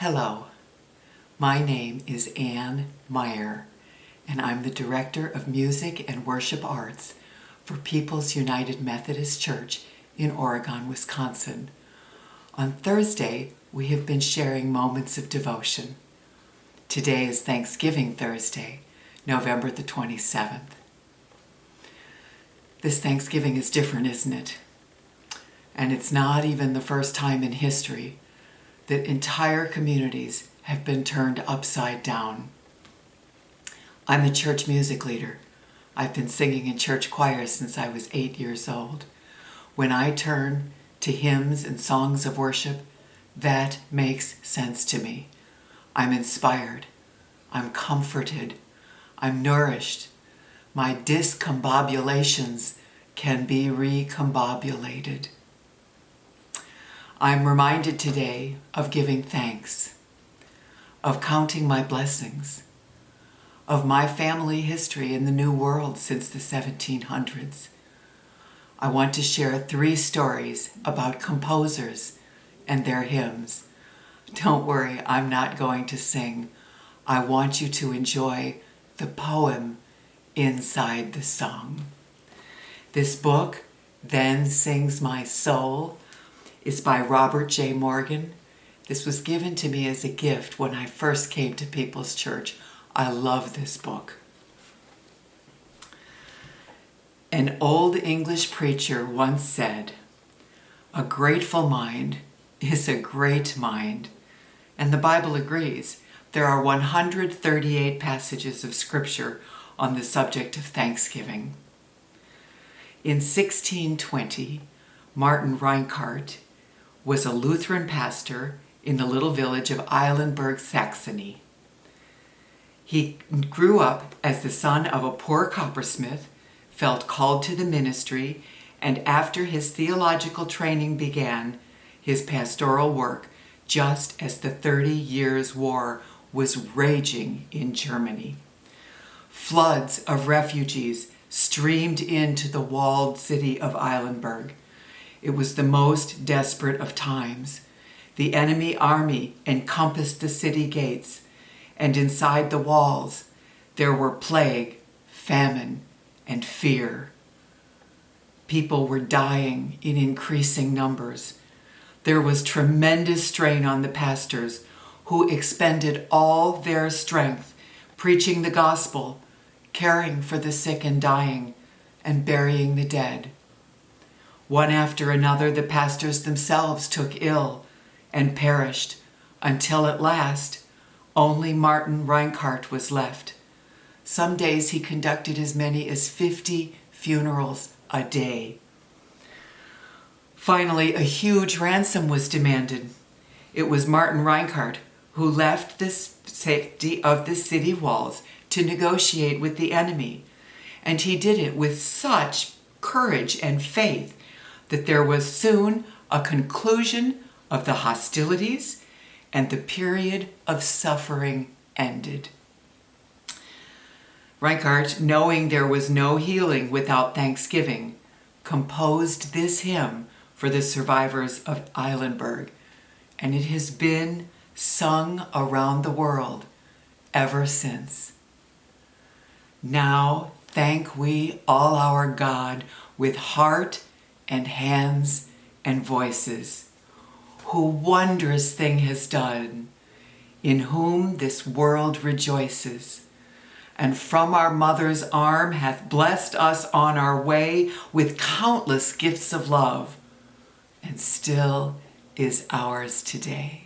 Hello, my name is Ann Meyer, and I'm the Director of Music and Worship Arts for People's United Methodist Church in Oregon, Wisconsin. On Thursday, we have been sharing moments of devotion. Today is Thanksgiving Thursday, November the 27th. This Thanksgiving is different, isn't it? And it's not even the first time in history that entire communities have been turned upside down. I'm a church music leader. I've been singing in church choirs since I was 8 years old. When I turn to hymns and songs of worship, that makes sense to me. I'm inspired. I'm comforted. I'm nourished. My discombobulations can be recombobulated. I'm reminded today of giving thanks, of counting my blessings, of my family history in the New World since the 1700s. I want to share 3 stories about composers and their hymns. Don't worry, I'm not going to sing. I want you to enjoy the poem inside the song. This book, Then Sings My Soul, is by Robert J. Morgan. This was given to me as a gift when I first came to People's Church. I love this book. An old English preacher once said, "A grateful mind is a great mind." And the Bible agrees. There are 138 passages of Scripture on the subject of Thanksgiving. In 1620, Martin Reinhardt was a Lutheran pastor in the little village of Eilenburg, Saxony. He grew up as the son of a poor coppersmith, felt called to the ministry, and after his theological training began his pastoral work just as the 30 Years' War was raging in Germany. Floods of refugees streamed into the walled city of Eilenburg. It was the most desperate of times. The enemy army encompassed the city gates, and inside the walls there were plague, famine, and fear. People were dying in increasing numbers. There was tremendous strain on the pastors, who expended all their strength preaching the gospel, caring for the sick and dying, and burying the dead. One after another, the pastors themselves took ill and perished, until at last only Martin Reinhardt was left. Some days he conducted as many as 50 funerals a day. Finally, a huge ransom was demanded. It was Martin Reinhardt who left the safety of the city walls to negotiate with the enemy, and he did it with such courage and faith that there was soon a conclusion of the hostilities and the period of suffering ended. Reinhardt, knowing there was no healing without thanksgiving, composed this hymn for the survivors of Eilenburg, and it has been sung around the world ever since. Now thank we all our God with heart and hands and voices, who wondrous thing has done, in whom this world rejoices, and from our mother's arm hath blessed us on our way with countless gifts of love, and still is ours today.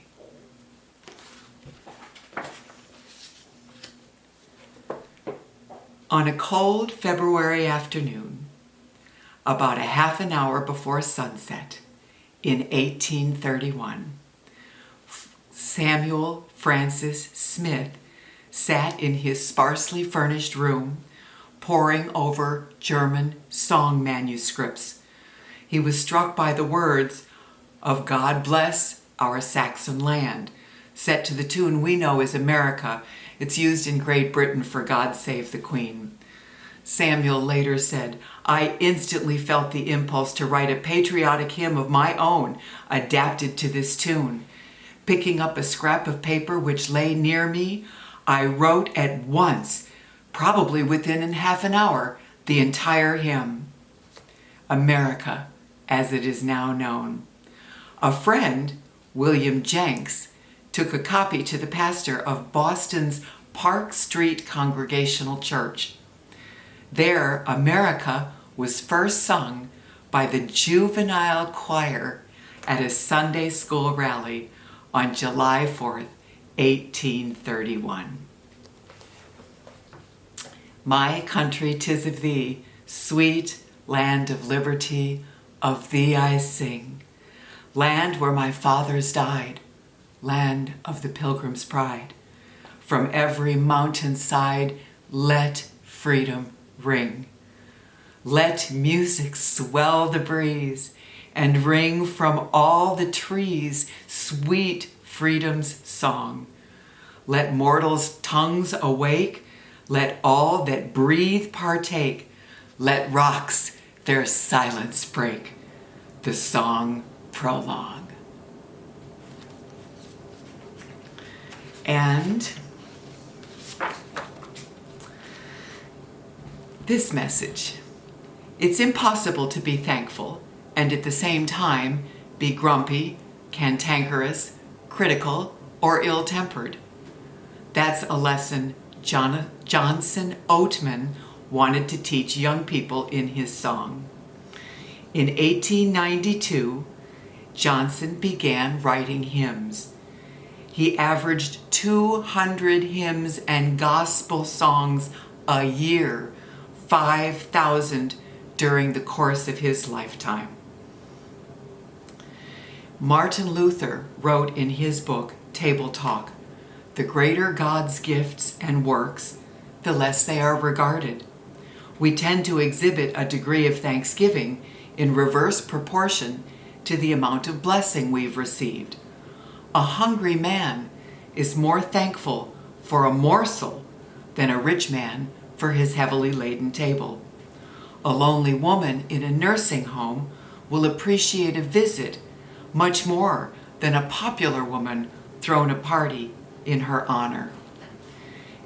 On a cold February afternoon, about a half an hour before sunset, in 1831, Samuel Francis Smith sat in his sparsely furnished room, poring over German song manuscripts. He was struck by the words of "God Bless Our Saxon Land," set to the tune we know as America. It's used in Great Britain for "God Save the Queen." Samuel later said, "I instantly felt the impulse to write a patriotic hymn of my own adapted to this tune. Picking up a scrap of paper which lay near me, I wrote at once, probably within half an hour, the entire hymn, America, as it is now known. A friend, William Jenks, took a copy to the pastor of Boston's Park Street Congregational Church. There, America was first sung by the juvenile choir at a Sunday school rally on July 4th, 1831. My country, 'tis of thee, sweet land of liberty, of thee I sing. Land where my fathers died, land of the pilgrim's pride. From every mountain side let freedom ring. Let music swell the breeze and ring from all the trees sweet freedom's song. Let mortals' tongues awake, let all that breathe partake, let rocks their silence break, the song prolong. And this message: it's impossible to be thankful and at the same time be grumpy, cantankerous, critical, or ill-tempered. That's a lesson Johnson Oatman wanted to teach young people in his song. In 1892, Johnson began writing hymns. He averaged 200 hymns and gospel songs a year, 5,000 during the course of his lifetime. Martin Luther wrote in his book, Table Talk, "The greater God's gifts and works, the less they are regarded. We tend to exhibit a degree of thanksgiving in reverse proportion to the amount of blessing we've received. A hungry man is more thankful for a morsel than a rich man for his heavily laden table. A lonely woman in a nursing home will appreciate a visit much more than a popular woman thrown a party in her honor.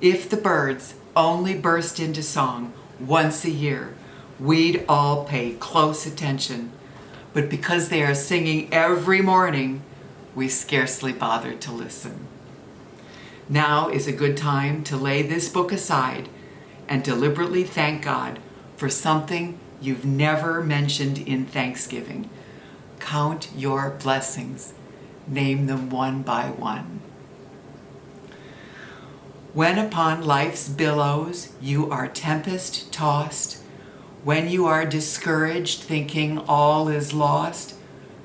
If the birds only burst into song once a year, we'd all pay close attention. But because they are singing every morning, we scarcely bother to listen. Now is a good time to lay this book aside and deliberately thank God for something you've never mentioned in Thanksgiving. Count your blessings. Name them one by one. When upon life's billows you are tempest-tossed, when you are discouraged, thinking all is lost,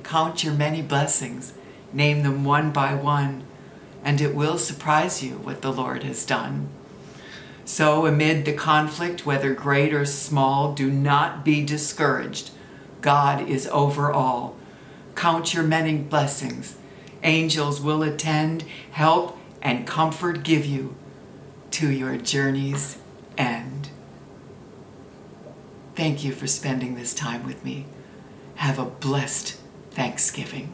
count your many blessings. Name them one by one, and it will surprise you what the Lord has done. So amid the conflict, whether great or small, do not be discouraged. God is over all. Count your many blessings. Angels will attend, help, and comfort give you to your journey's end. Thank you for spending this time with me. Have a blessed Thanksgiving.